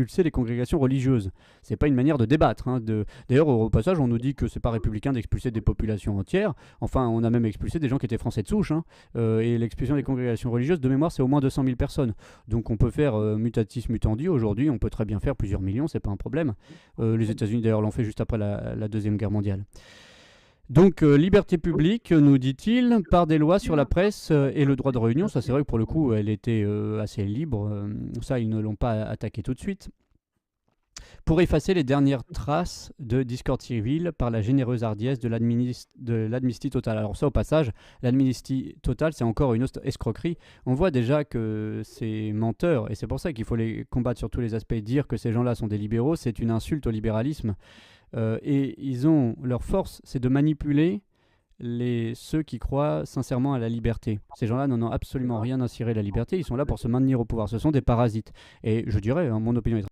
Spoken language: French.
expulser les congrégations religieuses. C'est pas une manière de débattre. D'ailleurs, au passage, on nous dit que c'est pas républicain d'expulser des populations entières. Enfin, on a même expulsé des gens qui étaient français de souche. Et l'expulsion des congrégations religieuses, de mémoire, c'est au moins 200 000 personnes. Donc on peut faire mutatis mutandi. Aujourd'hui, on peut très bien faire plusieurs millions, c'est pas un problème. Les États-Unis, d'ailleurs, l'ont fait juste après la Deuxième Guerre mondiale. Donc, liberté publique, nous dit-il, par des lois sur la presse et le droit de réunion. Ça, c'est vrai que pour le coup, elle était assez libre. Ça, ils ne l'ont pas attaqué tout de suite. Pour effacer les dernières traces de discorde civile par la généreuse hardiesse de l'amnistie totale. Alors ça, au passage, l'amnistie totale, c'est encore une autre escroquerie. On voit déjà que c'est menteur, et c'est pour ça qu'il faut les combattre sur tous les aspects. Dire que ces gens-là sont des libéraux, c'est une insulte au libéralisme. Et ils ont leur force, c'est de manipuler ceux qui croient sincèrement à la liberté. Ces gens-là n'en ont absolument rien à cirer la liberté, ils sont là pour se maintenir au pouvoir. Ce sont des parasites. Et je dirais, mon opinion est